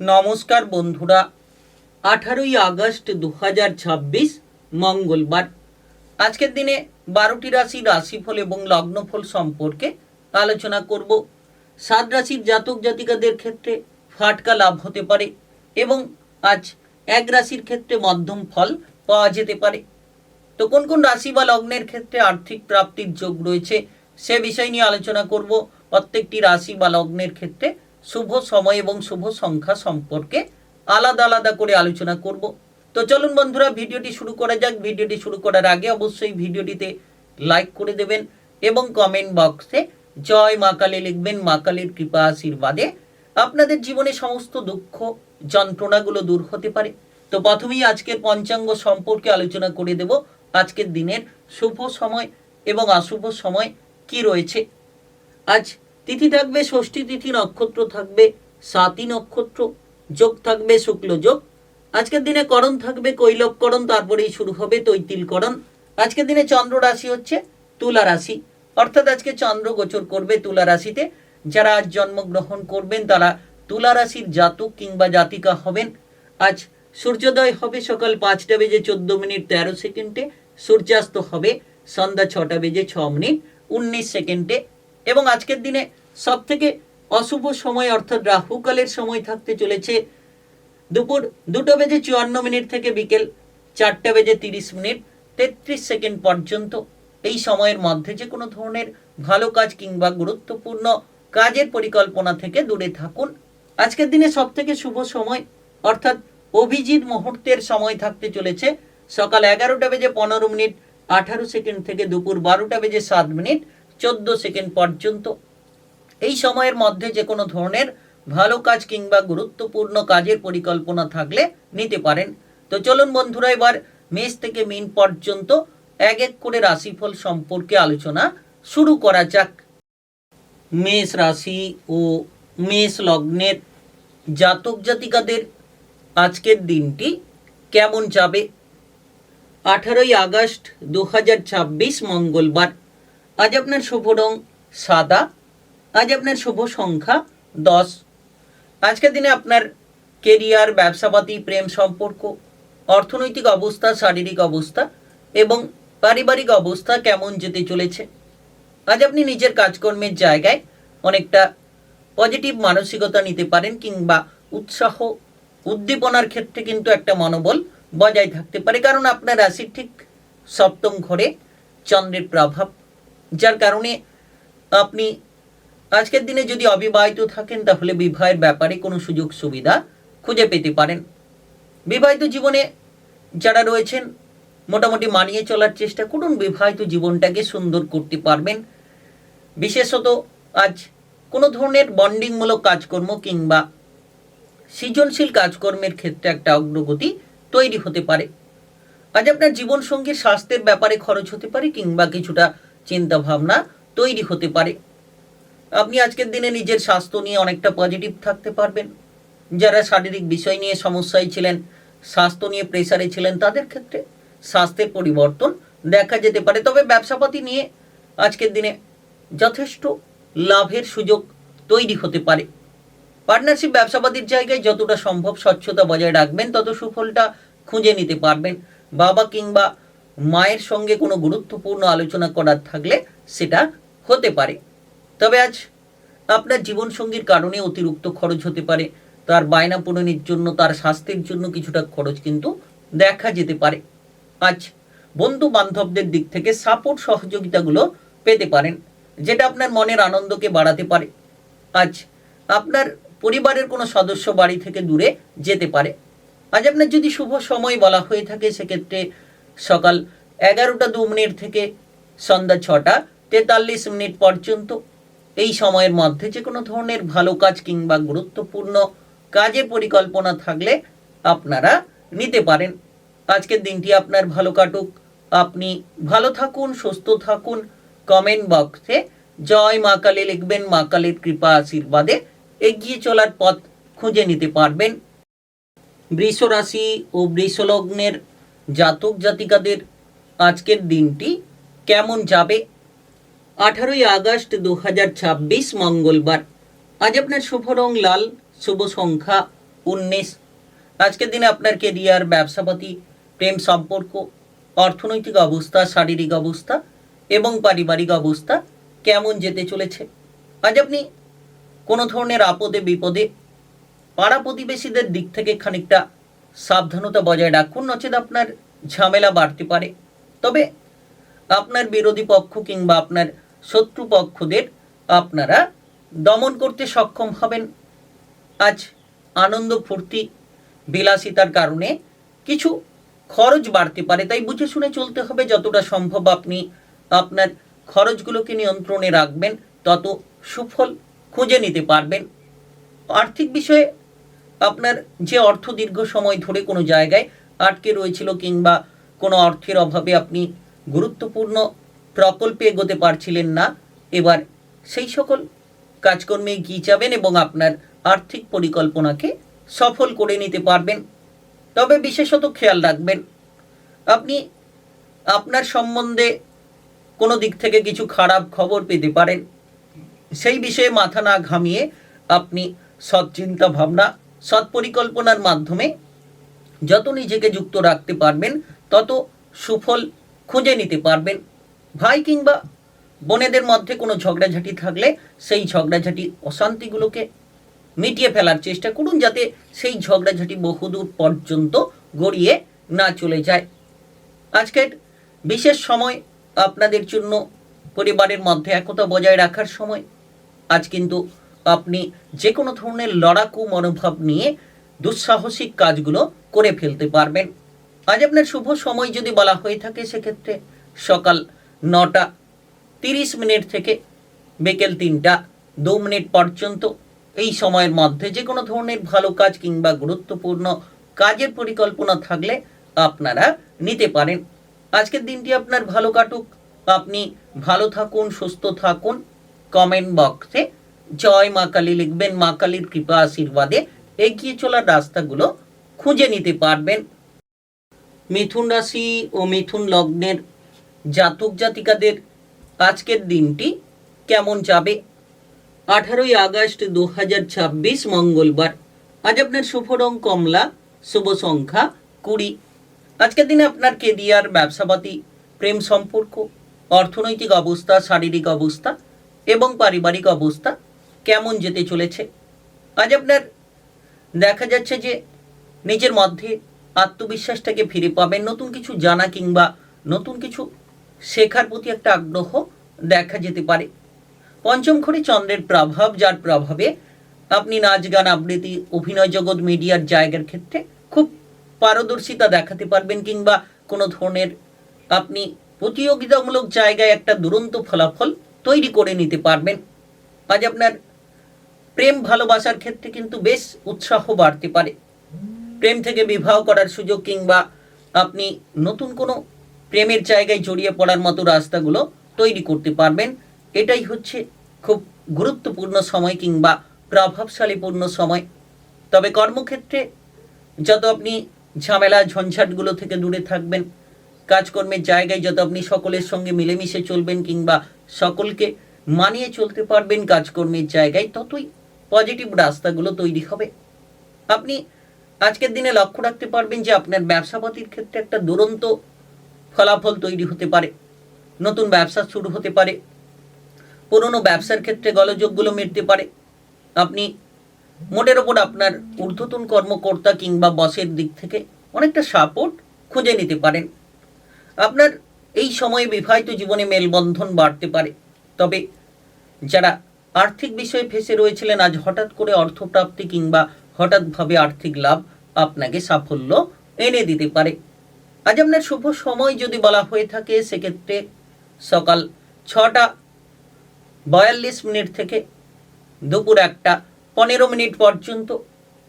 নমস্কার বন্ধুরা, 18ই আগস্ট 2026 মঙ্গলবার। আজকের দিনে 12টি রাশির রাশিফল এবং লগ্নফল সম্পর্কে আলোচনা করব। 7 রাশির জাতক জাতিকাদের ক্ষেত্রে ফাটকা লাভ হতে পারে এবং আজ এক রাশির ক্ষেত্রে মধ্যম ফল পাওয়া যেতে পারে। তো কোন কোন রাশি বা লগ্নের ক্ষেত্রে আর্থিক প্রাপ্তির যোগ রয়েছে সে বিষয় নিয়ে আলোচনা করব। প্রত্যেকটি রাশি বা লগ্নের ক্ষেত্রে শুভ সময় এবং শুভ সংখ্যা সম্পর্কে আলাদা আলাদা করে আলোচনা করব। তো চলুন বন্ধুরা, ভিডিওটি শুরু করা যাক। ভিডিওটি শুরু করার আগে অবশ্যই ভিডিওটিতে লাইক করে দেবেন এবং কমেন্ট বক্সে জয় মা কালী লিখবেন। মা কালীর কৃপা আশীর্বাদে আপনাদের জীবনে সমস্ত দুঃখ যন্ত্রণাগুলো দূর হতে পারে। তো প্রথমেই আজকের পঞ্চাঙ্গ সম্পর্কে আলোচনা করে দেব। আজকের দিনের শুভ সময় এবং অশুভ সময় কি রয়েছে। আজ তিথি থাকবে ষষ্ঠী তিথি, নক্ষত্র থাকবে স্বাতী নক্ষত্র, যোগ থাকবে শুক্ল যোগ। আজকের দিনে করণ থাকবে কৈলবকরণ, তারপরেই শুরু হবে তৈতিলকরণ। আজকের দিনে চন্দ্র রাশি হচ্ছে তুলা রাশি, অর্থাৎ আজকে চন্দ্র গোচর করবে তুলা রাশিতে। যারা আজ জন্মগ্রহণ করবেন তারা তুলা রাশির জাতক কিংবা জাতিকা হবেন। আজ সূর্যোদয় হবে সকাল 5টা বেজে 14 মিনিট 13 সেকেন্ডে, সূর্যাস্ত হবে সন্ধ্যা 6টা বেজে 6 মিনিট 19 সেকেন্ডে। এবং আজকের দিনে সব থেকে অশুভ সময় অর্থাৎ রাহুকালের সময় থাকতে চলেছে দুপুর 2টা বেজে 54 মিনিট থেকে বিকেল 4টা বেজে 30 মিনিট 33 সেকেন্ড পর্যন্ত। এই সময়ের মধ্যে যে কোনো ধরনের ভালো কাজ কিংবা গুরুত্বপূর্ণ কাজের পরিকল্পনা থেকে দূরে থাকুন। আজকের দিনে সব থেকে শুভ সময় অর্থাৎ অভিজিৎ মুহূর্তের সময় থাকতে চলেছে সকাল 11টা বেজে 15 মিনিট 18 সেকেন্ড থেকে দুপুর 12টা বেজে 7 মিনিট 14 সেকেন্ড পর্যন্ত। এই সময়ের মধ্যে যে কোনো ধরনের ভালো কাজ কিংবা গুরুত্বপূর্ণ কাজের পরিকল্পনা থাকলে নিতে পারেন। তো চলুন বন্ধুরা, এবার মেষ থেকে মীন পর্যন্ত এক এক করে রাশিফল সম্পর্কে আলোচনা শুরু করা যাক। মেষ রাশি ও মেষ লগ্নের জাতক জাতিকাদের আজকের দিনটি কেমন যাবে। 18ই আগস্ট 2026 মঙ্গলবার। আজ আপনার শুভ রং সাদা। আজ আপনার শুভ সংখ্যা 10। আজকের দিনে আপনার কেরিয়ার, ব্যবসাপাতি, প্রেম সম্পর্ক, অর্থনৈতিক অবস্থা, শারীরিক অবস্থা এবং পারিবারিক অবস্থা কেমন যেতে চলেছে। আজ আপনি নিজের কাজকর্মের জায়গায় অনেকটা পজিটিভ মানসিকতা নিতে পারেন কিংবা উৎসাহ উদ্দীপনার ক্ষেত্রে কিন্তু একটা মনোবল বজায় থাকতে পারে, কারণ আপনার রাশির ঠিক সপ্তম ঘরে চন্দ্রের প্রভাব, যার কারণে আপনি আজকের দিনে যদি অবিবাহিত থাকেন তাহলে বিবাহের ব্যাপারে কোনো সুযোগ সুবিধা খুঁজে পেতে পারেন। বিবাহিত জীবনে যারা রয়েছেন মোটামুটি মানিয়ে চলার চেষ্টা করুন, বিবাহিত জীবনটাকে সুন্দর করতে পারবেন। বিশেষত আজ কোনো ধরনের বন্ডিংমূলক কাজকর্ম কিংবা সৃজনশীল কাজকর্মের ক্ষেত্রে একটা অগ্রগতি তৈরি হতে পারে। আজ আপনার জীবনসঙ্গীর স্বাস্থ্যের ব্যাপারে খরচ হতে পারে কিংবা কিছুটা চিন্তা ভাবনা তৈরি হতে পারে। আপনি আজকের দিনে নিজের স্বাস্থ্য নিয়ে অনেকটা পজিটিভ থাকতে পারবেন। যারা শারীরিক বিষয় নিয়ে সমস্যায় ছিলেন, স্বাস্থ্য নিয়ে প্রেসারে ছিলেন, তাদের ক্ষেত্রে স্বাস্থ্যের পরিবর্তন দেখা যেতে পারে। তবে ব্যবসাপাতি নিয়ে আজকের দিনে যথেষ্ট লাভের সুযোগ তৈরি হতে পারে। পার্টনারশিপ ব্যবসাপাতির জায়গায় যতটা সম্ভব স্বচ্ছতা বজায় রাখবেন, তত সুফলটা খুঁজে নিতে পারবেন। বাবা কিংবা মায়ের সঙ্গে কোনো গুরুত্বপূর্ণ আলোচনা করার থাকলে সেটা হতে পারে। তবে আজ আপনার জীবনসঙ্গীর কারণে অতিরিক্ত খরচ হতে পারে। তার বায়না পূরণের জন্য, তার স্বাস্থ্যের জন্য কিছুটা খরচ কিন্তু দেখা যেতে পারে। আজ বন্ধু বান্ধবদের দিক থেকে সাপোর্ট সহযোগিতাগুলো পেতে পারেন, যেটা আপনার মনের আনন্দকে বাড়াতে পারে। আজ আপনার পরিবারের কোনো সদস্য বাড়ি থেকে দূরে যেতে পারে। আজ আপনার যদি শুভ সময় বলা হয়ে থাকে সেক্ষেত্রে সকাল 11টা 2 মিনিট থেকে সন্ধ্যা 6টা 43 মিনিট পর্যন্ত। এই সময়ের মধ্যে যে কোনো ধরনের ভালো কাজ কিংবা গুরুত্বপূর্ণ কাজের পরিকল্পনা থাকলে আপনারা নিতে পারেন। আজকের দিনটি আপনার ভালো কাটুক। আপনি ভালো থাকুন, সুস্থ থাকুন। কমেন্ট বক্সে জয় মা কালী লিখবেন। মা কালীর কৃপা আশীর্বাদে এগিয়ে চলার পথ খুঁজে নিতে পারবেন। বৃষ রাশি ও বৃষ লগ্নের জাতক জাতিকাদের আজকের দিনটি কেমন যাবে। 18ই আগস্ট 2026 মঙ্গলবার। আজ আপনার শুভ রং লাল, শুভ সংখ্যা 19। আজকের দিনে আপনার কেরিয়ার, ব্যবসাপাতি, প্রেম সম্পর্ক, অর্থনৈতিক অবস্থা, শারীরিক অবস্থা এবং পারিবারিক অবস্থা কেমন যেতে চলেছে। আজ আপনি কোনো ধরনের আপদে বিপদে পাড়া প্রতিবেশীদের দিক থেকে খানিকটা সাবধানতা বজায় রাখুন, নচেত আপনার ঝামেলা বাড়তে পারে। তবে আপনার বিরোধী পক্ষ কিংবা আপনার শত্রু পক্ষদের আপনারা দমন করতে সক্ষম হবেন। আজ আনন্দ ফুর্তি বিলাসিতার কারণে কিছু খরচ বাড়তে পারে, তাই বুঝে শুনে চলতে হবে। যতটা সম্ভব আপনি আপনার খরচগুলোকে নিয়ন্ত্রণে রাখবেন, তত সুফল খুঁজে নিতে পারবেন। আর্থিক বিষয়ে আপনার যে অর্থ দীর্ঘ সময় ধরে কোনো জায়গায় আটকে রয়েছিল কিংবা কোনো অর্থের অভাবে আপনি গুরুত্বপূর্ণ প্রকল্পে এগোতে পারছিলেন না, এবার সেই সকল কাজকর্মে এগিয়ে যাবেন এবং আপনার আর্থিক পরিকল্পনাকে সফল করে নিতে পারবেন। তবে বিশেষত খেয়াল রাখবেন, আপনি আপনার সম্বন্ধে কোনো দিক থেকে কিছু খারাপ খবর পেতে পারেন। সেই বিষয়ে মাথা না ঘামিয়ে আপনি সৎ চিন্তা ভাবনা, সৎ পরিকল্পনার মাধ্যমে যত নিজেকে যুক্ত রাখতে পারবেন, তত সুফল খুঁজে নিতে পারবেন। ভাই কিংবা বোনেদের মধ্যে কোনো ঝগড়াঝাটি থাকলে সেই ঝগড়াঝাটি অশান্তিগুলোকে মিটিয়ে ফেলার চেষ্টা করুন, যাতে সেই ঝগড়াঝাটি বহুদূর পর্যন্ত গড়িয়ে না চলে যায়। আজকের বিশেষ সময় আপনাদের জন্য পরিবারের মধ্যে একতা বজায় রাখার সময়। আজ কিন্তু আপনি যে কোনো ধরনের লড়াকু মনোভাব নিয়ে দুঃসাহসিক কাজগুলো করে ফেলতে পারবেন। আজ আপনার শুভ সময় যদি বলা হয়ে থাকে, সেক্ষেত্রে সকাল 9:30 থেকে বিকেল 3:02 পর্যন্ত। এই সময়ের মধ্যে যে কোনো ধরনের ভালো কাজ কিংবা গুরুত্বপূর্ণ কাজের পরিকল্পনা থাকলে আপনারা নিতে পারেন। আজকের দিনটি আপনার ভালো কাটুক, আপনি ভালো থাকুন, সুস্থ থাকুন। কমেন্ট বক্সে জয় মা কালী লিখবেন। মা কালীর কৃপা আশীর্বাদে এগিয়ে চলার রাস্তাগুলো খুঁজে নিতে পারবেন। মিথুন রাশি ও মিথুন লগ্নের জাতক জাতিকাদের আজকের দিনটি কেমন যাবে? 18 আগস্ট 2026 মঙ্গলবার। আজ আপনার শুভ রং কমলা, শুভ সংখ্যা 20। আজকের দিনে আপনার কেরিয়ার, ব্যবসাপাতি, প্রেম সম্পর্ক, অর্থনৈতিক অবস্থা, শারীরিক অবস্থা এবং পারিবারিক অবস্থা কেমন যেতে চলেছে। আজ আপনার দেখা যাচ্ছে যে নিজের মধ্যে আত্মবিশ্বাসটাকে ফিরে পাবেন। নতুন কিছু জানা কিংবা নতুন কিছু শেখার প্রতি একটা আগ্রহ দেখা যেতে পারে। পঞ্চম ঘরে চন্দ্রের প্রভাব, যার প্রভাবে আপনি নাচ, গান, আবৃত্তি, অভিনয় জগৎ, মিডিয়ার জায়গার ক্ষেত্রে খুব পারদর্শিতা দেখাতে পারবেন কিংবা কোনো ধরনের আপনি প্রতিযোগিতামূলক জায়গায় একটা দুরন্ত ফলাফল তৈরি করে নিতে পারবেন। আজ আপনার প্রেম ভালোবাসার ক্ষেত্রে কিন্তু বেশ উৎসাহ বাড়তে পারে। প্রেম থেকে বিবাহ করার সুযোগ কিংবা আপনি নতুন কোনো প্রেমের জায়গায় জড়িয়ে পড়ার মতো রাস্তাগুলো তৈরি করতে পারবেন। এটাই হচ্ছে খুব গুরুত্বপূর্ণ সময় কিংবা প্রভাবশালীপূর্ণ সময়। তবে কর্মক্ষেত্রে যত আপনি ঝামেলা ঝঞ্ঝাটগুলো থেকে দূরে থাকবেন, কাজকর্মের জায়গায় যত আপনি সকলের সঙ্গে মিলেমিশে চলবেন কিংবা সকলকে মানিয়ে চলতে পারবেন কাজকর্মের জায়গায়, ততই পজিটিভ রাস্তাগুলো তৈরি হবে। আপনি আজকের দিনে লক্ষ্য রাখতে পারবেন যে আপনার ব্যবসাপাতির ক্ষেত্রে একটা দুরন্ত ফলাফল তৈরি হতে পারে। নতুন ব্যবসা শুরু হতে পারে, পুরনো ব্যবসার ক্ষেত্রে গোলযোগগুলো মিটতে পারে। আপনি মোটের ওপর আপনার ঊর্ধ্বতন কর্মকর্তা কিংবা বসের দিক থেকে অনেকটা সাপোর্ট খুঁজে নিতে পারেন। আপনার এই সময়ে বিবাহিত জীবনে মেলবন্ধন বাড়তে পারে। তবে যারা আর্থিক বিষয়ে ফেঁসে রয়েছিলেন, আজ হঠাৎ করে অর্থপ্রাপ্তি কিংবা হঠাৎভাবে আর্থিক লাভ আপনাকে সাফল্য এনে দিতে পারে। আজ আপনার শুভ সময় যদি বলা হয়ে থাকে, সেক্ষেত্রে সকাল 6:42 থেকে দুপুর 1:15 পর্যন্ত।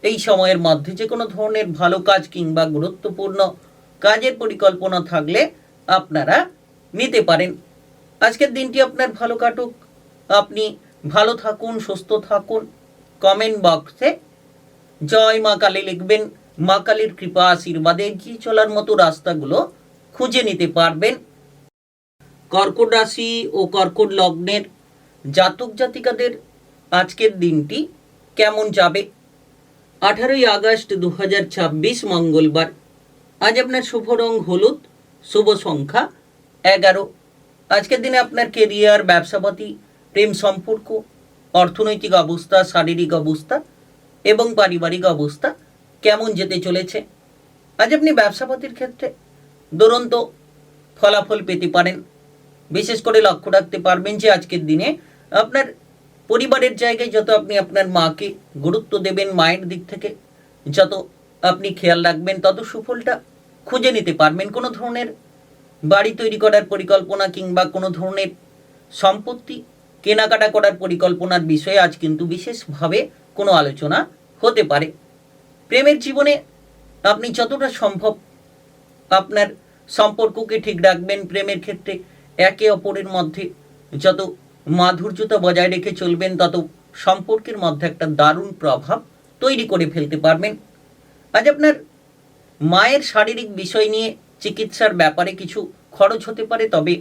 এই সময়ের মধ্যে যে কোনো ধরনের ভালো কাজ কিংবা গুরুত্বপূর্ণ কাজের পরিকল্পনা থাকলে আপনারা নিতে পারেন। আজকের দিনটি আপনার ভালো কাটুক, আপনি ভালো থাকুন, সুস্থ থাকুন। কমেন্ট বক্সে জয় মা কালী লিখবেন। মা কালীর কৃপা আশীর্বাদে এগিয়ে চলার মতো রাস্তাগুলো খুঁজে নিতে পারবেন। কর্কট রাশি ও কর্কট লগ্নের জাতক জাতিকাদের আজকের দিনটি কেমন যাবে? 18 আগস্ট 2026 মঙ্গলবার। আজ আপনার শুভ রং হলুদ, শুভ সংখ্যা 11। আজকের দিনে আপনার কেরিয়ার, ব্যবসাপাতি, প্রেম সম্পর্ক, অর্থনৈতিক অবস্থা, শারীরিক অবস্থা এবং পারিবারিক অবস্থা কেমন যেতে চলেছে। আজ আপনি ব্যবসাপাতির ক্ষেত্রে দুরন্ত ফলাফল পেতে পারেন। বিশেষ করে লক্ষ্য রাখতে পারবেন যে আজকের দিনে আপনার পরিবারের জায়গায় যত আপনি আপনার মাকে গুরুত্ব দেবেন, মায়ের দিক থেকে যত আপনি খেয়াল রাখবেন, তত সুফলটা খুঁজে নিতে পারবেন। কোনো ধরনের বাড়ি তৈরি করার পরিকল্পনা কিংবা কোনো ধরনের সম্পত্তি কেনাকাটা করার পরিকল্পনার বিষয়ে আজ কিন্তু বিশেষভাবে কোনো আলোচনা হতে পারে। প্রেমের জীবনে আপনি যতটা সম্ভব আপনার সম্পর্ককে ঠিক রাখবেন। প্রেমের ক্ষেত্রে একে অপরের মধ্যে যত মাধুর্যতা বজায় রেখে চলবেন, তত সম্পর্কের মধ্যে একটা দারুণ প্রভাব তৈরি করে ফেলতে পারবেন। আজ আপনার মায়ের শারীরিক বিষয় নিয়ে চিকিৎসার ব্যাপারে কিছু খরচ হতে পারে, তবে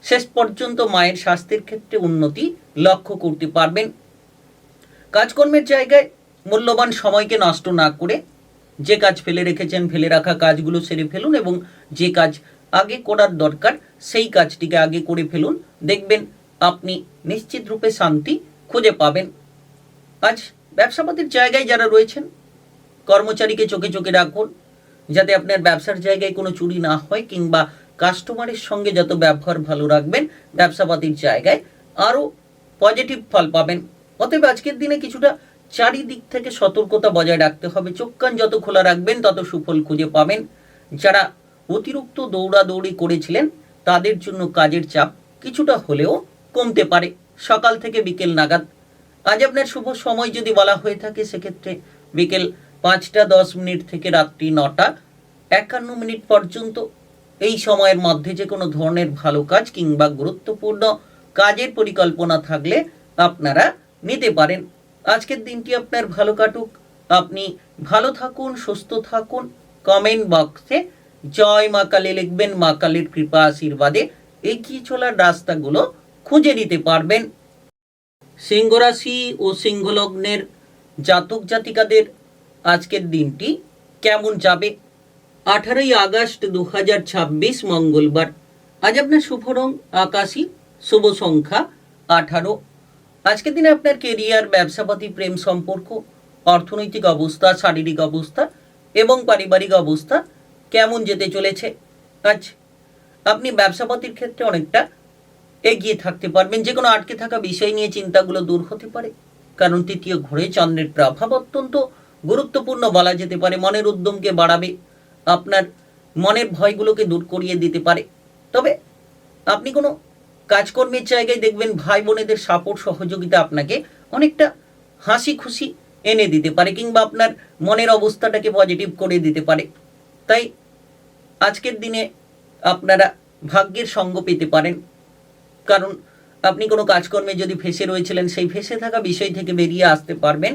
শেষ পর্যন্ত মায়ের স্বাস্থ্যের ক্ষেত্রে উন্নতি লক্ষ্য করতে পারবেন। কাজকর্মের জায়গায় মূল্যবান সময়কে নষ্ট না করে যে কাজ ফেলে রেখেছেন, ফেলে রাখা কাজগুলো সেরে ফেলুন এবং যে কাজ আগে করার দরকার সেই কাজটিকে আগে করে ফেলুন। দেখবেন আপনি নিশ্চিত রূপে শান্তি খুঁজে পাবেন। আজ ব্যবসাপাতির জায়গায় যারা রয়েছেন, কর্মচারীকে চোখে চোখে রাখুন যাতে আপনার ব্যবসার জায়গায় কোনো চুরি না হয়, কিংবা কাস্টমারের সঙ্গে যত ব্যবহার ভালো রাখবেন, ব্যবসাপাতির জায়গায় আরও পজিটিভ ফল পাবেন। অতএব আজকের দিনে কিছুটা চারিদিক থেকে সতর্কতা বজায় রাখতে হবে। চোখ কান যত খোলা রাখবেন তত সুফল খুঁজে পাবেন। যারা অতিরিক্ত দৌড়াদৌড়ি করেছিলেন তাদের জন্য কাজের চাপ কিছুটা হলেও কমতে পারে সকাল থেকে বিকেল নাগাদ। আজ আপনার শুভ সময় যদি বলা হয়ে থাকে সেক্ষেত্রে বিকেল 5টা 10 মিনিট থেকে রাত্রি 9টা 51 মিনিট পর্যন্ত। এই সময়ের মধ্যে যে কোনো ধরনের ভালো কাজ কিংবা গুরুত্বপূর্ণ কাজের পরিকল্পনা থাকলে আপনারা নিতে পারেন। আজকের দিনটি আপনার ভালো কাটুক। আপনি ভালো থাকুন, সুস্থ থাকুন। কমেন্ট বক্সে জয় মা কালী লিখবেন। মা কালীর কৃপা আশীর্বাদে এগিয়ে চলার রাস্তাগুলো খুঁজে নিতে পারবেন। সিংহ রাশি ও সিংহ লগ্নের জাতক জাতিকাদের আজকের দিনটি কেমন যাবে। 18 আগস্ট 2026 মঙ্গলবার। আজ আপনার শুভ রং আকাশী, শুভ সংখ্যা 18। আজকের দিনে আপনার কেরিয়ার, ব্যবসাপাতি, প্রেম সম্পর্ক, অর্থনৈতিক অবস্থা, শারীরিক অবস্থা এবং পারিবারিক অবস্থা কেমন যেতে চলেছে। আজ আপনি ব্যবসাপাতির ক্ষেত্রে অনেকটা এগিয়ে থাকতে পারবেন। যে কোনো আটকে থাকা বিষয় নিয়ে চিন্তাগুলো দূর হতে পারে, কারণ তৃতীয় ঘরে চন্দ্রের প্রভাব অত্যন্ত গুরুত্বপূর্ণ বলা যেতে পারে। মনের উদ্যমকে বাড়াবে, আপনার মনের ভয়গুলোকে দূর করিয়ে দিতে পারে। তবে আপনি কোনো কাজকর্মের জায়গায় দেখবেন ভাই বোনেদের সাপোর্ট, সহযোগিতা আপনাকে অনেকটা হাসি খুশি এনে দিতে পারে, কিংবা আপনার মনের অবস্থাটাকে পজিটিভ করে দিতে পারে। তাই আজকের দিনে আপনারা ভাগ্যের সঙ্গ পেতে পারেন, কারণ আপনি কোনো কাজকর্মে যদি ফেসে রয়েছিলেন সেই ফেসে থাকা বিষয় থেকে বেরিয়ে আসতে পারবেন।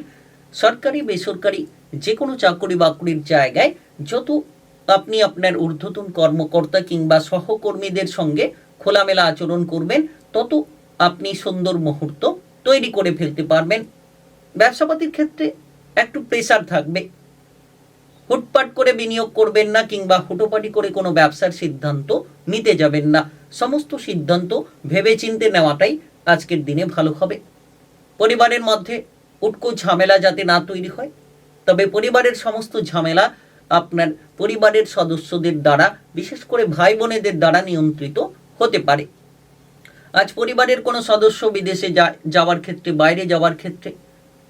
সরকারি বেসরকারি যে কোনো চাকরি বাকরির জায়গায় যত আপনি আপনার ঊর্ধ্বতন কর্মকর্তা কিংবা সহকর্মীদের সঙ্গে খোলামেলা আচরণ করবেন, তত আপনি সুন্দর মুহূর্ত তৈরি করে ফেলতে পারবেন। ব্যবসাপাতির ক্ষেত্রে একটু প্রেসার থাকবে। হুটপাট করে বিনিয়োগ করবেন না, কিংবা হুটোপাটি করে কোনো ব্যবসার সিদ্ধান্ত নিতে যাবেন না। সমস্ত সিদ্ধান্ত ভেবেচিন্তে নেওয়াটাই আজকের দিনে ভালো হবে। পরিবারের মধ্যে উটকো ঝামেলা যাতে না তৈরি হয়, তবে পরিবারের সমস্ত ঝামেলা আপনার পরিবারের সদস্যদের দ্বারা, বিশেষ করে ভাই বোনেদের দ্বারা নিয়ন্ত্রিত হতে পারে। আজ পরিবারের কোনো সদস্য বিদেশে যাওয়ার ক্ষেত্রে, বাইরে যাওয়ার ক্ষেত্রে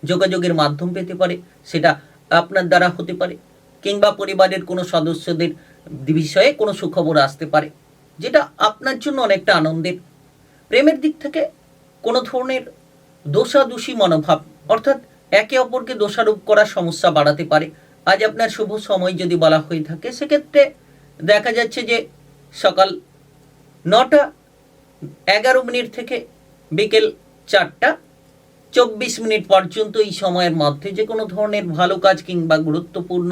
যোগাযোগের মাধ্যম পেতে পারে, সেটা আপনার দ্বারা হতে পারে, কিংবা পরিবারের কোনো সদস্যদের বিষয়ে কোনো সুখবর আসতে পারে, যেটা আপনার জন্য অনেকটা আনন্দের। প্রেমের দিক থেকে কোনো ধরনের দোষাদোষী মনোভাব, অর্থাৎ একে অপরকে দোষারোপ করার সমস্যা বাড়াতে পারে। আজ আপনার শুভ সময় যদি বলা হয়ে থাকে সেক্ষেত্রে দেখা যাচ্ছে যে সকাল 9টা 11 মিনিট থেকে বিকেল 4টা 24 মিনিট পর্যন্ত। এই সময়ের মধ্যে যে কোনো ধরনের ভালো কাজ কিংবা গুরুত্বপূর্ণ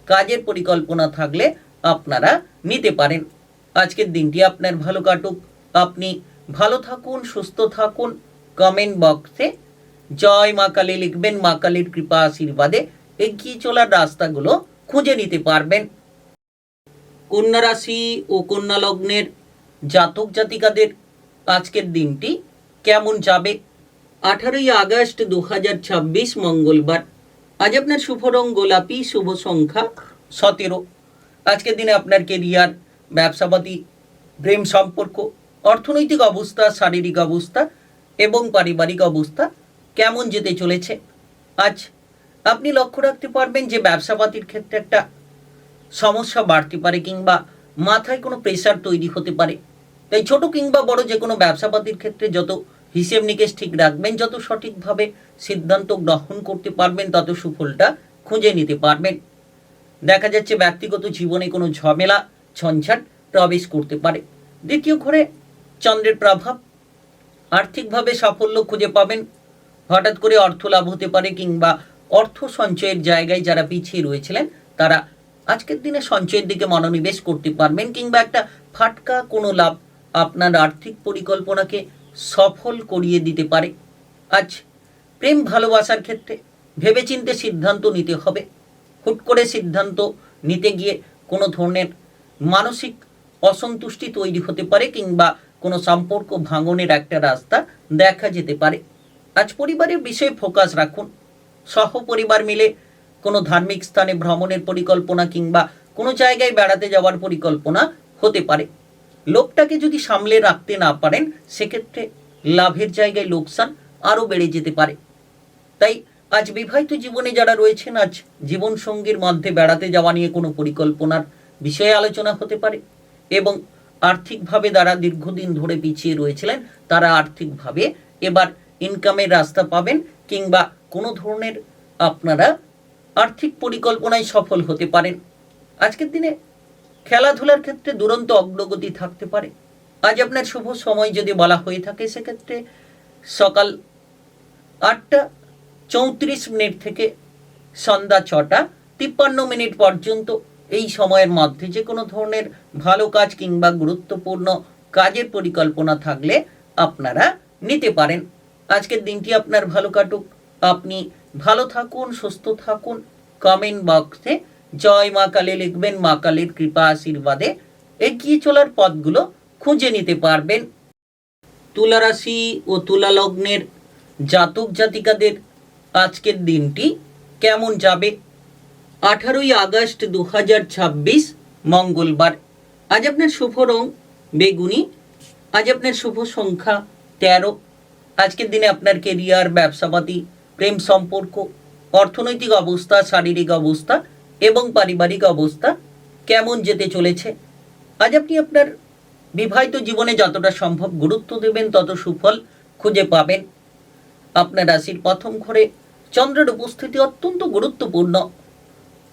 কাজের পরিকল্পনা থাকলে আপনারা নিতে পারেন। আজকের দিনটি আপনার ভালো কাটুক। আপনি ভালো থাকুন, সুস্থ থাকুন। কমেন্ট বক্সে জয় মা কালী লিখবেন। মা কালীর কৃপা আশীর্বাদে এগিয়ে চলার রাস্তাগুলো খুঁজে নিতে পারবেন। কন্যা রাশি ও কন্যা লগ্নের জাতক জাতিকাদের আজকের দিনটি কেমন যাবে? 18ই আগস্ট 2026 মঙ্গলবার। আজ আপনার শুভ রং গোলাপি, শুভ সংখ্যা 17। আজকের দিনে আপনার কেরিয়ার, ব্যবসাপাতি, প্রেম সম্পর্ক, অর্থনৈতিক অবস্থা, শারীরিক অবস্থা এবং পারিবারিক অবস্থা কেমন যেতে চলেছে। আজ আপনি লক্ষ্য রাখতে পারবেন যে ব্যবসাপাতির ক্ষেত্রে একটা সমস্যা বাড়তে পারে কিংবা মাথায় কোনো প্রেশার তৈরি হতে পারে। তাই ছোট কিংবা বড় যে কোনো ব্যবসাপাতির ক্ষেত্রে যত হিসেব নিকেশ ঠিক রাখবেন, যত সঠিকভাবে সিদ্ধান্ত গ্রহণ করতে পারবেন, তত সুফলটা খুঁজে নিতে পারবেন। দেখা যাচ্ছে ব্যক্তিগত জীবনে কোনো ঝামেলা ঝঞ্ঝাট প্রবেশ করতে পারে। দ্বিতীয় ঘরে চন্দ্রের প্রভাব, আর্থিকভাবে সাফল্য খুঁজে পাবেন। হঠাৎ করে অর্থ লাভ হতে পারে কিংবা অর্থ সঞ্চয়ের জায়গায় যারা পিছিয়ে রয়েছিলেন তারা আজকের দিনে সঞ্চয়ের দিকে মনোনিবেশ করতে পারবেন কিংবা একটা ফাটকা কোনো লাভ আপনার আর্থিক পরিকল্পনাকে সফল করিয়ে দিতে পারে। আজ প্রেম ভালোবাসার ক্ষেত্রে ভেবেচিন্তে সিদ্ধান্ত নিতে হবে। হুট করে সিদ্ধান্ত নিতে গিয়ে কোনো ধরনের মানসিক অসন্তুষ্টি তৈরি হতে পারে কিংবা কোনো সম্পর্ক ভাঙনের একটা রাস্তা দেখা যেতে পারে। আজ পরিবারের বিষয়ে ফোকাস রাখুন। সহপরিবার মিলে কোনো ধার্মিক স্থানে ভ্রমণের পরিকল্পনা কিংবা কোনো জায়গায় বেড়াতে যাওয়ার পরিকল্পনা হতে পারে। লোকটাকে যদি সামলে রাখতে না পারেন সেক্ষেত্রে লাভের জায়গায় লোকসান আরও বেড়ে যেতে পারে। তাই আজ বিবাহিত জীবনে যারা রয়েছেন, আজ জীবনসঙ্গীর মধ্যে বেড়াতে যাওয়া নিয়ে কোনো পরিকল্পনার বিষয়ে আলোচনা হতে পারে এবং আর্থিকভাবে যারা দীর্ঘদিন ধরে পিছিয়ে রয়েছিলেন তারা আর্থিকভাবে এবার ইনকামের রাস্তা পাবেন কিংবা কোনো ধরনের আপনারা আর্থিক পরিকল্পনায় সফল হতে পারেন। আজকের দিনে খেলাধুলার ক্ষেত্রে দুরন্ত অগ্রগতি থাকতে পারে। আজ আপনার শুভ সময় যদি বলা হয়ে থাকে সেক্ষেত্রে সকাল 8টা 34 মিনিট থেকে সন্ধ্যা 6টা 53 মিনিট পর্যন্ত এই সময়ের মধ্যে যে কোনো ধরনের ভালো কাজ কিংবা গুরুত্বপূর্ণ কাজের পরিকল্পনা থাকলে আপনারা নিতে পারেন। আজকের দিনটি আপনার ভালো কাটুক। আপনি ভালো থাকুন, সুস্থ থাকুন। কমেন্ট বক্সে জয় মা কালী লিখবেন। মা কালীর কৃপা আশীর্বাদে এগিয়ে চলার পথগুলো খুঁজে নিতে পারবেন। তুলা রাশি ও তুলা লগ্নের জাতক জাতিকাদের আজকের দিনটি কেমন যাবে? 18ই আগস্ট 2026 মঙ্গলবার। আজ আপনার শুভ রং বেগুনি। আজ আপনার শুভ সংখ্যা 13। আজকের দিনে আপনার কেরিয়ার, ব্যবসাপাতি, প্রেম সম্পর্ক, অর্থনৈতিক অবস্থা, শারীরিক অবস্থা এবং পারিবারিক অবস্থা কেমন যেতে চলেছে। আজ আপনি আপনার বিবাহিত জীবনে যতটা সম্ভব গুরুত্ব দেবেন তত সুফল খুঁজে পাবেন। আপনার রাশির প্রথম ঘরে চন্দ্রের উপস্থিতি অত্যন্ত গুরুত্বপূর্ণ।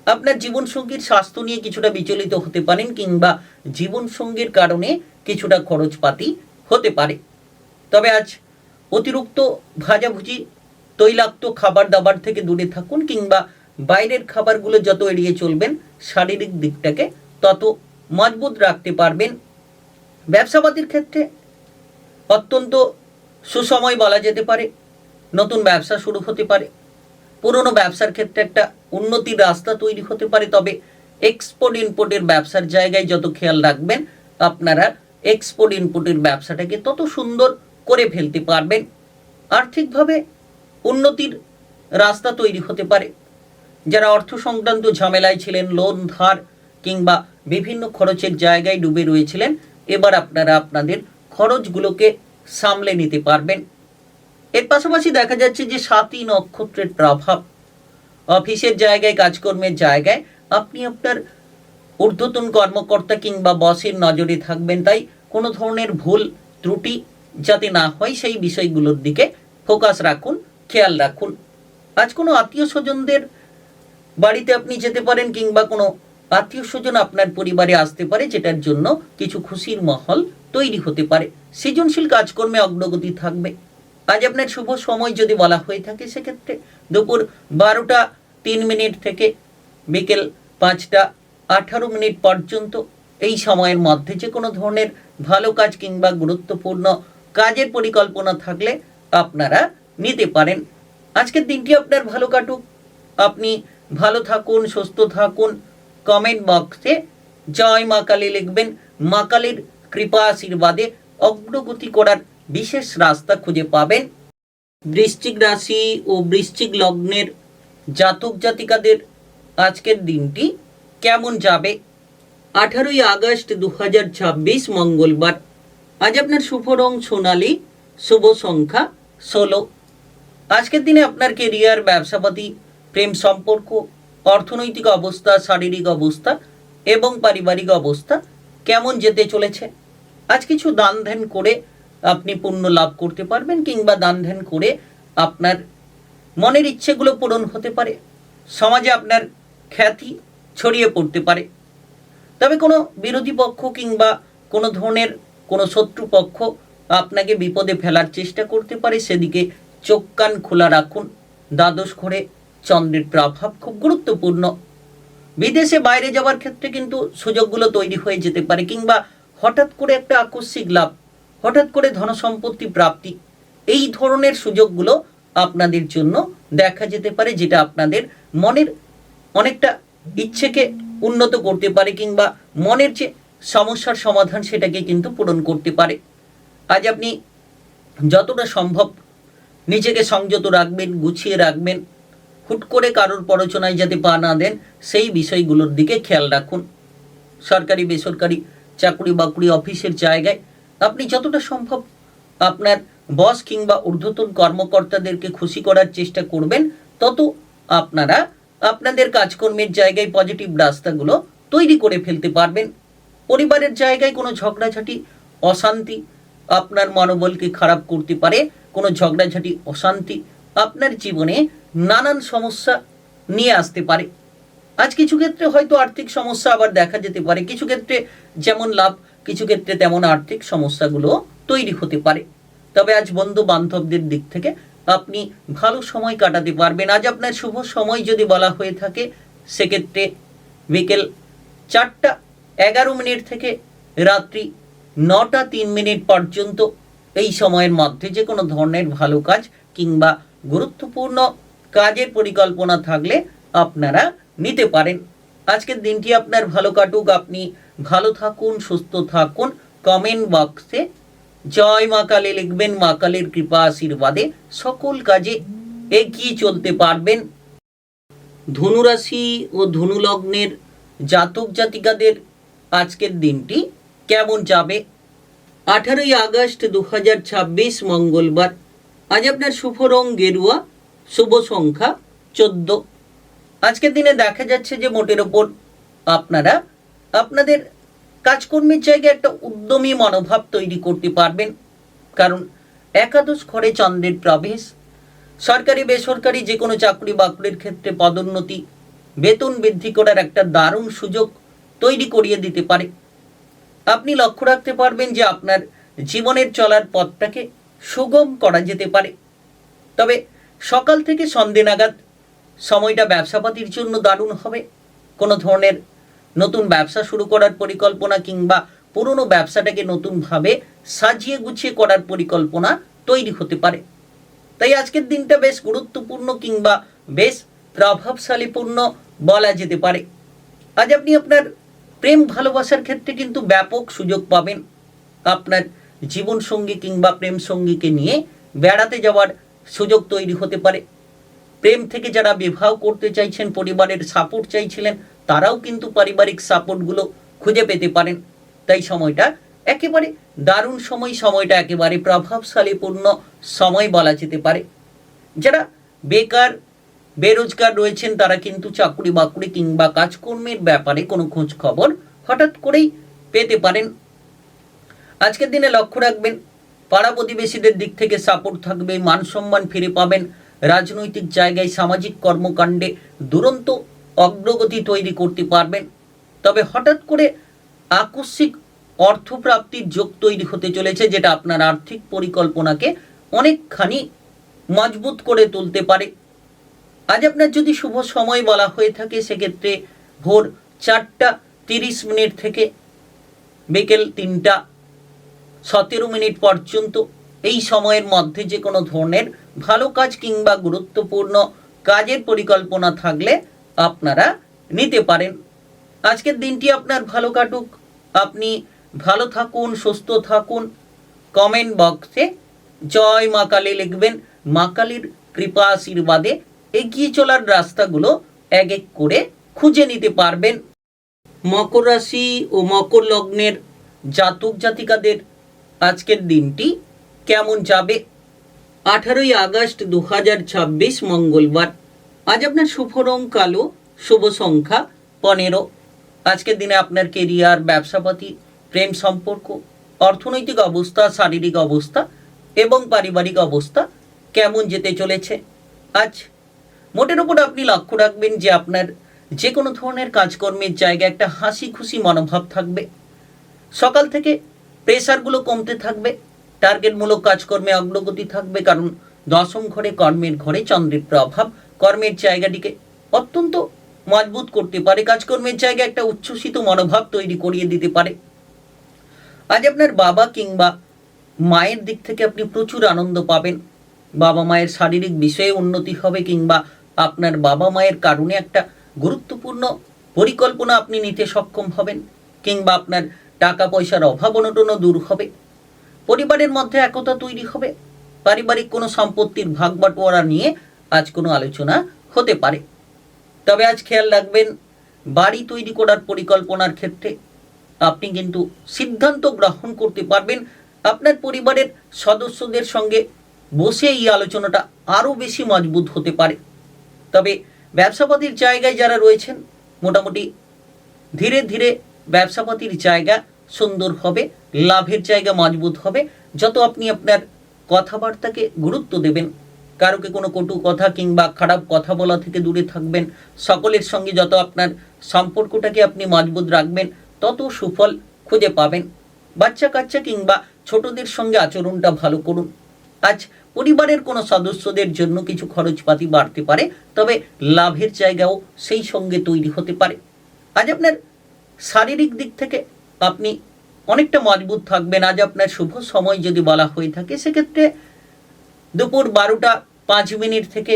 আপনার জীবনসঙ্গীর স্বাস্থ্য নিয়ে কিছুটা বিচলিত হতে পারেন কিংবা জীবনসঙ্গীর কারণে কিছুটা খরচপাতি হতে পারে। তবে আজ অতিরিক্ত ভাজাভুজি, তৈলাক্ত খাবার দাবার থেকে দূরে থাকুন কিংবা বাইরের খাবারগুলো যত এড়িয়ে চলবেন শারীরিক দিকটাকে তত মজবুত রাখতে পারবেন। ব্যবসাপাতির ক্ষেত্রে অত্যন্ত সুসময় বলা যেতে পারে। নতুন ব্যবসা শুরু হতে পারে। পুরনো ব্যবসার ক্ষেত্রে একটা উন্নতির রাস্তা তৈরি হতে পারে। তবে এক্সপোর্ট ইনপোর্টের ব্যবসার জায়গায় যত খেয়াল রাখবেন আপনারা এক্সপোর্ট ইনপোর্টের ব্যবসাটাকে তত সুন্দর করে ফেলতে পারবেন। আর্থিকভাবে উন্নতির রাস্তা তৈরি হতে পারে। যারা অর্থ সংক্রান্ত ঝামেলায় ছিলেন, লোন ধার কিংবা বিভিন্ন খরচের জায়গায় ডুবে রয়েছিলেন, এবার আপনারা আপনাদের খরচগুলোকে সামলে নিতে পারবেন। এর পাশাপাশি দেখা যাচ্ছে যে 7ই নক্ষত্রের প্রভাব অফিসের জায়গায়, কাজকর্মের জায়গায় আপনি আপনার ঊর্ধ্বতন কর্মকর্তা কিংবা বসের নজরে থাকবেন। তাই কোনো ধরনের ভুল ত্রুটি যাতে না হয় সেই বিষয়গুলোর দিকে ফোকাস রাখুন, খেয়াল রাখুন। আজ কোনো আত্মীয় স্বজনদের বাড়িতে আপনি যেতে পারেন কিংবা কোনো আত্মীয় স্বজন আপনার পরিবারে আসতে পারে, যেটার জন্য কিছু খুশির মহল তৈরি হতে পারে। সৃজনশীল কাজকর্মে অগ্রগতি থাকবে। আজ আপনার শুভ সময় যদি বলা হয়ে থাকে সেক্ষেত্রে দুপুর 12টা 3 মিনিট থেকে বিকেল 5টা 18 মিনিট পর্যন্ত এই সময়ের মধ্যে যে কোনো ধরনের ভালো কাজ কিংবা গুরুত্বপূর্ণ কাজের পরিকল্পনা থাকলে আপনারা নিতে পারেন। আজকের দিনটি আপনার ভালো কাটুক। আপনি ভালো থাকুন, সুস্থ থাকুন। কমেন্ট বক্সে জয় মা কালী লিখবেন। মা কালীর কৃপা আশীর্বাদে অগ্রগতি করার বিশেষ রাস্তা খুঁজে পাবেন। বৃশ্চিক রাশি ও বৃশ্চিক লগ্নের জাতক জাতিকাদের আজকের দিনটি কেমন যাবে? 18ই আগস্ট 2026 মঙ্গলবার। আজ আপনার শুভ রং সোনালী, শুভ সংখ্যা 16। আজকের দিনে আপনার কেরিয়ার, ব্যবসাপাতি, প্রেম সম্পর্ক, অর্থনৈতিক অবস্থা, শারীরিক অবস্থা এবং পারিবারিক অবস্থা কেমন যেতে চলেছে? আজ কিছু দান ধ্যান করে আপনি পুণ্য লাভ করতে পারবেন, কিংবা দান ধ্যান করে আপনার মনের ইচ্ছেগুলো পূরণ হতে পারে। সমাজে আপনার খ্যাতি ছড়িয়ে পড়তে পারে। তবে কোনো বিরোধী পক্ষ কিংবা কোনো ধরনের কোনো শত্রুপক্ষ আপনাকে বিপদে ফেলার চেষ্টা করতে পারে, সেদিকে চোখ কান খোলা রাখুন। দ্বাদশ ঘরে চন্দ্রের প্রভাব খুব গুরুত্বপূর্ণ। বিদেশে বাইরে যাওয়ার ক্ষেত্রে কিন্তু সুযোগগুলো তৈরি হয়ে যেতে পারে, কিংবা হঠাৎ করে একটা আকস্মিক লাভ, হঠাৎ করে ধনসম্পত্তি প্রাপ্তি, এই ধরনের সুযোগগুলো আপনাদের জন্য দেখা যেতে পারে, যেটা আপনাদের মনের অনেকটা ইচ্ছেকে উন্নত করতে পারে, কিংবা মনের যে সমস্যার সমাধান সেটাকে কিন্তু পূরণ করতে পারে। আজ আপনি যতটা সম্ভব নিজেকে সংযত রাখবেন, গুছিয়ে রাখবেন। হুট করে কারোর প্ররোচনায় যাতে পা না দেন, সেই বিষয়গুলোর দিকে খেয়াল রাখুন। সরকারি বেসরকারি চাকরি বাকরি, অফিসের জায়গায় আপনি যতটা সম্ভব আপনার বস কিংবা ঊর্ধ্বতন কর্মকর্তাদেরকে খুশি করার চেষ্টা করবেন, তত আপনারা আপনাদের কাজকর্মের জায়গায় পজিটিভ রাস্তাগুলো তৈরি করে ফেলতে পারবেন। পরিবারের জায়গায় কোনো ঝগড়াঝাটি, অশান্তি আপনার মনোবলকে খারাপ করতে পারে। কোনো ঝগড়াঝাটি, অশান্তি আপনার জীবনে নানান সমস্যা নিয়ে আসতে পারে। আজ কিছু ক্ষেত্রে হয়তো আর্থিক সমস্যা আবার দেখা যেতে পারে। কিছু ক্ষেত্রে যেমন লাভ, কিছু ক্ষেত্রে তেমন আর্থিক সমস্যাগুলো তৈরি হতে পারে। তবে আজ বন্ধু বান্ধবদের দিক থেকে আপনি ভালো সময় কাটাতে পারবেন। আজ আপনার শুভ সময় যদি বলা হয়ে থাকে, সেক্ষেত্রে বিকেল 4:11 থেকে রাত্রি 9:03 পর্যন্ত এই সময়ের মধ্যে যে কোনো ধরনের ভালো কাজ কিংবা গুরুত্বপূর্ণ কাজের পরিকল্পনা থাকলে আপনারা নিতে পারেন। আজকের দিনটি আপনার ভালো কাটুক, আপনি ভালো থাকুন, সুস্থ থাকুন। কমেন্ট বক্সে জয় মা কালী লিখবেন। মা কালীর কৃপা আশীর্বাদে সকল কাজে এগিয়ে চলতে পারবেন। ধনুরাশি ও ধনু লগ্নের জাতক জাতিকাদের আজকের দিনটি কেমন যাবে? 18ই আগস্ট 2026 মঙ্গলবার। আজ আপনার শুভ রং গেরুয়া, শুভ সংখ্যা 14। আজকের দিনে দেখা যাচ্ছে যে মোটের ওপর আপনারা আপনাদের কাজকর্মের জায়গায় একটা উদ্যমী মনোভাব তৈরি করতে পারবেন, কারণ একাদশ ঘরে চন্দ্রের প্রবেশ। সরকারি বেসরকারি যে কোনো চাকরি বাকরির ক্ষেত্রে পদোন্নতি, বেতন বৃদ্ধি করার একটা দারুণ সুযোগ তৈরি করিয়ে দিতে পারে। আপনি লক্ষ্য রাখতে পারবেন যে আপনার জীবনের চলার পথটাকে সুগম করা যেতে পারে। তবে সকাল থেকে সন্ধ্যে নাগাদ সময়টা ব্যবসাপাতির জন্য দারুণ হবে। কোনো ধরনের নতুন ব্যবসা শুরু করার পরিকল্পনা কিংবা পুরনো ব্যবসাটাকে নতুনভাবে সাজিয়ে গুছিয়ে করার পরিকল্পনা তৈরি হতে পারে। তাই আজকের দিনটা বেশ গুরুত্বপূর্ণ কিংবা বেশ প্রভাবশালীপূর্ণ বলা যেতে পারে। আজ আপনি আপনার প্রেম ভালোবাসার ক্ষেত্রে কিন্তু ব্যাপক সুযোগ পাবেন। আপনার জীবনসঙ্গী কিংবা প্রেম সঙ্গীকে নিয়ে বেড়াতে যাওয়ার সুযোগ তৈরি হতে পারে। প্রেম থেকে যারা বিবাহ করতে চাইছেন, পরিবারের সাপোর্ট চাইছিলেন, তারাও কিন্তু পারিবারিক সাপোর্টগুলো খুঁজে পেতে পারেন। তাই সময়টা একেবারে দারুণ সময়, সময়টা একেবারে প্রভাবশালীপূর্ণ সময় বলা যেতে পারে। যারা বেকার বেরোজগার রয়েছেন, তারা কিন্তু চাকরি বাকরি কিংবা কাজকর্মের ব্যাপারে কোনো খোঁজ খবর হঠাৎ করেই পেতে পারেন। আজকের দিনে লক্ষ্য রাখবেন, পাড়া প্রতিবেশীদের দিক থেকে সাপোর্ট থাকবে, মান সম্মান ফিরে পাবেন। রাজনৈতিক জায়গায় সামাজিক কর্মকাণ্ডে দুরন্ত অগ্রগতি তৈরি করতে পারবেন। তবে হঠাৎ করে আকস্মিক অর্থপ্রাপ্তির যোগ তৈরি হতে চলেছে, যেটা আপনার আর্থিক পরিকল্পনাকে অনেকখানি মজবুত করে তুলতে পারে। আজ আপনার যদি শুভ সময় বলা হয়ে থাকে, সেক্ষেত্রে ভোর 4:30 থেকে বিকেল 3:17 পর্যন্ত এই সময়ের মধ্যে যে কোনো ধরনের ভালো কাজ কিংবা গুরুত্বপূর্ণ কাজের পরিকল্পনা থাকলে আপনারা নিতে পারেন। আজকের দিনটি আপনার ভালো কাটুক, আপনি ভালো থাকুন, সুস্থ থাকুন। কমেন্ট বক্সে জয় মা কালী লিখবেন। মা কালীর কৃপা আশীর্বাদে এগিয়ে চলার রাস্তাগুলো এক এক করে খুঁজে নিতে পারবেন। মকর রাশি ও মকর লগ্নের জাতক জাতিকাদের আজকের দিনটি কেমন যাবে? 18ই আগস্ট 2026 মঙ্গলবার। আজ আপনার শুভ রং কালো, শুভ সংখ্যা 15। আজকের দিনে আপনার কেরিয়ার, ব্যবসাপাতি, প্রেম সম্পর্ক, অর্থনৈতিক অবস্থা, শারীরিক অবস্থা এবং পারিবারিক অবস্থা কেমন যেতে চলেছে। আজ মোটের ওপর আপনি লক্ষ্য রাখবেন যে আপনার যে কোনো ধরনের কাজকর্মের জায়গায় একটা হাসি খুশি মনোভাব থাকবে। সকাল থেকে প্রেসারগুলো কমতে থাকবে, টার্গেটমূলক কাজকর্মে অগ্রগতি থাকবে, কারণ দশম ঘরে কর্মের ঘরে চন্দ্রের প্রভাব কর্মের জায়গাটিকে অত্যন্ত মজবুত করতে পারে। কাজকর্মের জায়গায় একটা উচ্ছ্বসিত মনোভাব তৈরি করিয়ে দিতে পারে। আজ আপনার বাবা কিংবা মায়ের দিক থেকে আপনি প্রচুর আনন্দ পাবেন। বাবা মায়ের শারীরিক বিষয়ে উন্নতি হবে, কিংবা আপনার বাবা মায়ের কারণে একটা গুরুত্বপূর্ণ পরিকল্পনা আপনি নিতে সক্ষম হবেন, কিংবা আপনার টাকা পয়সার অভাব অনটনও দূর হবে। পরিবারের মধ্যে একতা তৈরি হবে। পারিবারিক কোনো সম্পত্তির ভাগ বাটোয়ারা নিয়ে আজ কোনো আলোচনা হতে পারে। তবে আজ খেয়াল রাখবেন, বাড়ি তৈরি করার পরিকল্পনার ক্ষেত্রে আপনি কিন্তু সিদ্ধান্ত গ্রহণ করতে পারবেন। আপনার পরিবারের সদস্যদের সঙ্গে বসে এই আলোচনাটা আরও বেশি মজবুত হতে পারে। তবে ব্যবসাপাতির জায়গায় যারা রয়েছেন, মোটামুটি ধীরে ধীরে ব্যবসাপাতির জায়গা সুন্দর হবে, লাভের জায়গা মজবুত হবে। যত আপনি আপনার কথাবার্তাকে গুরুত্ব দেবেন, কারোকে কোনো কটু কথা কিংবা খারাপ কথা বলা থেকে দূরে থাকবেন, সকলের সঙ্গে যত আপনার সম্পর্কটাকে আপনি মজবুত রাখবেন, তত সুফল খুঁজে পাবেন। বাচ্চা কাচ্চা কিংবা ছোটদের সঙ্গে আচরণটা ভালো করুন। আজ পরিবারের কোনো সদস্যদের জন্য কিছু খরচপাতি বাড়তে পারে, তবে লাভের জায়গাও সেই সঙ্গে তৈরি হতে পারে। আজ আপনার শারীরিক দিক থেকে আপনি অনেকটা মজবুত থাকবেন। আজ আপনার শুভ সময় যদি বলা হয়ে থাকে, সেক্ষেত্রে দুপুর 12টা 5 থেকে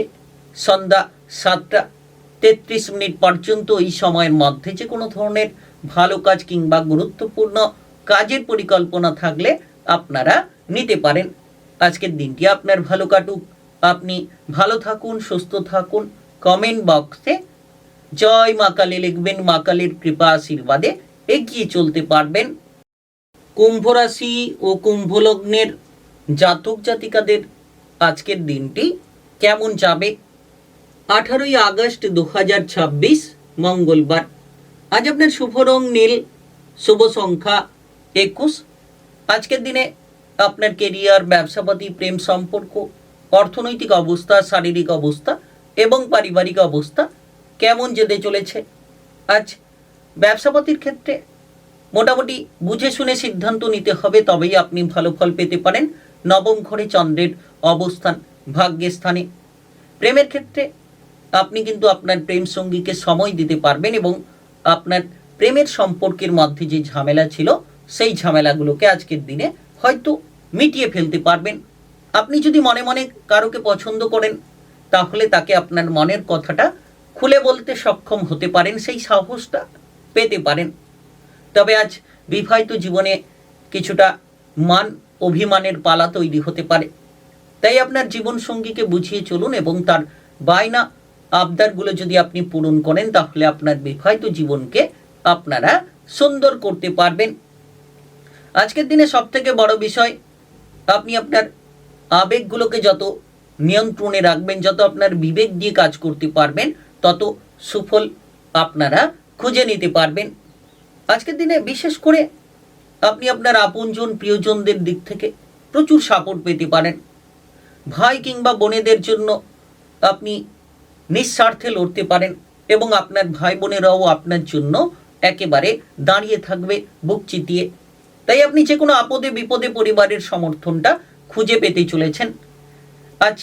সন্ধ্যা 7টা 33 পর্যন্ত এই সময়ের মধ্যে যে কোনো ধরনের ভালো কাজ কিংবা গুরুত্বপূর্ণ কাজের পরিকল্পনা থাকলে আপনারা নিতে পারেন। আজকের দিনটি আপনার ভালো কাটুক, আপনি ভালো থাকুন, সুস্থ থাকুন। কমেন্ট বক্সে জয় মা কালী লিখবেন। মা কালীর কৃপা আশীর্বাদে এগিয়ে চলতে পারবেন। কুম্ভ রাশি ও কুম্ভ লগ্নের জাতক জাতিকাদের আজকের দিনটি কেমন যাবে? 18ই আগস্ট 2026 মঙ্গলবার। আজ আপনার শুভ রং নীল, শুভ সংখ্যা 21। আজকের দিনে আপনার কেরিয়ার, ব্যবসাপাতি, প্রেম সম্পর্ক, অর্থনৈতিক অবস্থা, শারীরিক অবস্থা এবং পারিবারিক অবস্থা কেমন যেতে চলেছে। আজ ব্যবসাপাতির ক্ষেত্রে মোটামুটি বুঝে শুনে সিদ্ধান্ত নিতে হবে, তবেই আপনি ভালো ফল পেতে পারেন। নবম ঘরে চন্দ্রের অবস্থান ভাগ্যের স্থানে। প্রেমের ক্ষেত্রে আপনি কিন্তু আপনার প্রেম সঙ্গীকে সময় দিতে পারবেন এবং আপনার প্রেমের সম্পর্কের মধ্যে যে ঝামেলা ছিল, সেই ঝামেলাগুলোকে আজকের দিনে হয়তো মিটিয়ে ফেলতে পারবেন। আপনি যদি মনে মনে কারোকে পছন্দ করেন, তাহলে তাকে আপনার মনের কথাটা খুলে বলতে সক্ষম হতে পারেন, সেই সাহসটা পেতে পারেন। তবে আজ বিবাহিত জীবনে কিছুটা মান অভিমানের পালা তৈরি হতে পারে। তাই আপনার জীবন সঙ্গীকে বুঝিয়ে চলুন এবং তার বায়না আবদারগুলো যদি আপনি পূরণ করেন, তাহলে আপনার বিবাহিত জীবনকে আপনারা সুন্দর করতে পারবেন। আজকের দিনে সবথেকে বড় বিষয়, আপনি আপনার আবেগগুলোকে যত নিয়ন্ত্রণে রাখবেন, যত আপনার বিবেক দিয়ে কাজ করতে পারবেন, তত সুফল আপনারা খুঁজে নিতে পারবেন। আজকের দিনে বিশেষ করে আপনি আপনার আপনজন, প্রিয়জনদের দিক থেকে প্রচুর সাপোর্ট পেতে পারেন। ভাই কিংবা বোনেদের জন্য আপনি নিঃস্বার্থে লড়তে পারেন এবং আপনার ভাই বোনেরাও আপনার জন্য একেবারে দাঁড়িয়ে থাকবে বুক চিতিয়ে। তাই আপনি যে কোনো আপদে বিপদে পরিবারের সমর্থনটা খুঁজে পেতে চলেছেন। আজ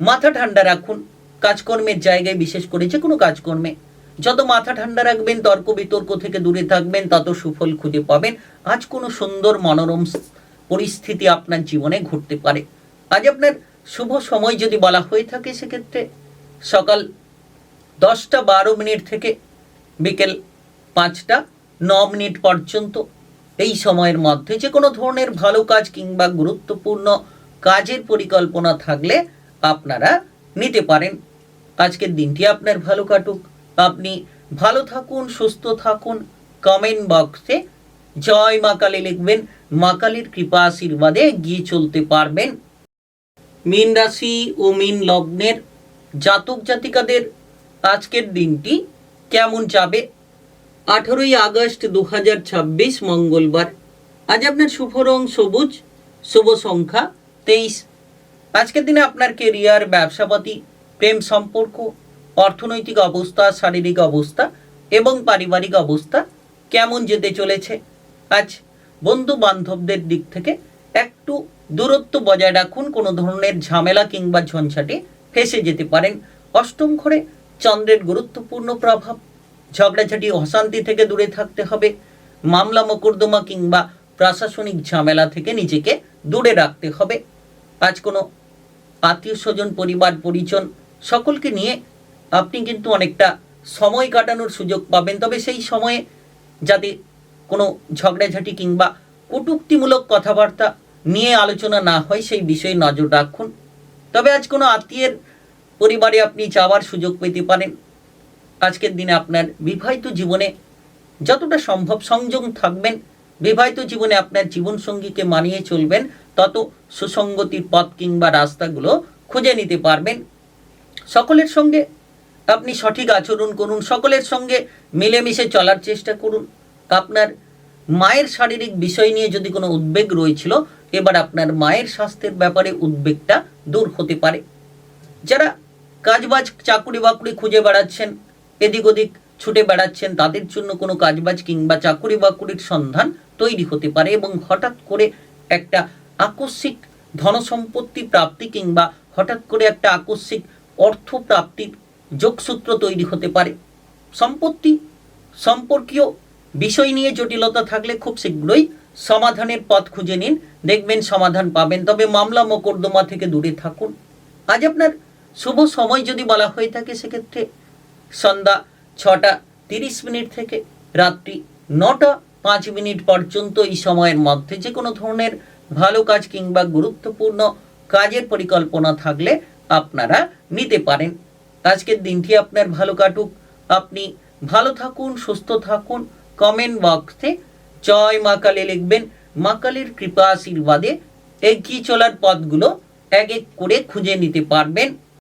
মাথা ঠান্ডা রাখুন। কাজকর্মের জায়গায়, বিশেষ করে যে কোনো কাজকর্মে যত মাথা ঠান্ডা রাখবেন, তর্ক বিতর্ক থেকে দূরে থাকবেন, তত সুফল খুঁজে পাবেন। আজ কোনো সুন্দর মনোরম পরিস্থিতি আপনার জীবনে ঘটতে পারে। আজ আপনার শুভ সময় যদি বলা হয়ে থাকে, সেক্ষেত্রে সকাল 10:12 থেকে বিকেল 5:09 পর্যন্ত এই সময়ের মধ্যে যে কোনো ধরনের ভালো কাজ কিংবা গুরুত্বপূর্ণ কাজের পরিকল্পনা থাকলে আপনারা নিতে পারেন। আজকের দিনটি আপনার ভালো কাটুক, আপনি ভালো থাকুন, সুস্থ থাকুন। কমেন্ট বক্সে জয় মা কালী লিখবেন, মা কালীর কৃপা আশীর্বাদে এগিয়ে চলতে পারবেন। মীন রাশি ও মীন লগ্নের জাতক জাতিকাদের আজকের দিনটি কেমন যাবে? 18ই আগস্ট 2026 মঙ্গলবার। আজ আপনার শুভ রং সবুজ, শুভ সংখ্যা 23। আজকের দিনে আপনার কেরিয়ার, ব্যবসাপাতি, প্রেম সম্পর্ক, অর্থনৈতিক অবস্থা, শারীরিক অবস্থা এবং পারিবারিক অবস্থা কেমন যেতে চলেছে? আজ বন্ধু বান্ধবদের দিক থেকে একটু দূরত্ব বজায় রাখুন, কোনো ধরনের ঝামেলা কিংবা ঝঞ্ঝাটে ফেঁসে যেতে পারেন। অষ্টম ঘরে চন্দ্রের গুরুত্বপূর্ণ প্রভাব, ঝগড়াঝাটি অশান্তি থেকে দূরে থাকতে হবে। মামলা মোকদ্দমা কিংবা প্রশাসনিক ঝামেলা থেকে নিজেকে দূরে রাখতে হবে। আজ কোনো আত্মীয় স্বজন, পরিবার পরিজন সকলকে নিয়ে আপনি কিন্তু অনেকটা সময় কাটানোর সুযোগ পাবেন, তবে সেই সময়ে যাতে কোনো ঝগড়াঝাটি কিংবা কটূক্তিমূলক কথাবার্তা নিয়ে আলোচনা না হয় সেই বিষয়ে নজর রাখুন। তবে আজ কোনো আত্মীয়ের পরিবারে আপনি যাওয়ার সুযোগ পেতে পারেন। আজকের দিনে আপনার বিবাহিত জীবনে যতটা সম্ভব সংযম থাকবেন। বিবাহিত জীবনে আপনার জীবনসঙ্গীকে মানিয়ে চলবেন, তত সুসঙ্গতির পথ কিংবা রাস্তাগুলো খুঁজে নিতে পারবেন। সকলের সঙ্গে আপনি সঠিক আচরণ করুন, সকলের সঙ্গে মিলেমিশে চলার চেষ্টা করুন। আপনার মায়ের শারীরিক বিষয় নিয়ে যদি কোনো উদ্বেগ রয়েছিল, এবার আপনার মায়ের স্বাস্থ্যের ব্যাপারে উদ্বেগটা দূর হতে পারে। যারা কাজবাজ, চাকুরি বাকুরি খুঁজে বেড়াচ্ছেন, এদিক ওদিক ছুটে বেড়াচ্ছেন, তাদের জন্য কোনো কাজবাজ কিংবা চাকুরি বাকুরির সন্ধান তৈরি হতে পারে এবং হঠাৎ করে একটা আকস্মিক ধনসম্পত্তি প্রাপ্তি কিংবা হঠাৎ করে একটা আকস্মিক অর্থ প্রাপ্তির যোগসূত্র তৈরি হতে পারে। সম্পত্তি সম্পর্কীয় বিষয় নিয়ে জটিলতা থাকলে খুব শীঘ্রই সমাধানের পথ খুঁজে নিন, দেখবেন সমাধান পাবেন। তবে মামলা মোকদ্দমা থেকে দূরে থাকুন। আজ আপনার শুভ সময় যদি বলা হয়ে থাকে, সেক্ষেত্রে সন্ধ্যা 6:30 থেকে রাত্রি 9:05 পর্যন্ত এই সময়ের মধ্যে যে কোনো ধরনের ভালো কাজ কিংবা গুরুত্বপূর্ণ কাজের পরিকল্পনা থাকলে আপনারা নিতে পারেন। আজকের দিনটি আপনার ভালো কাটুক, আপনি ভালো থাকুন, সুস্থ থাকুন। কমেন্ট বক্সে জয় মা কালী লিখবেন, মা কালীর কৃপা আশীর্বাদে এগিয়ে চলার পথগুলো এক এক করে খুঁজে নিতে পারবেন।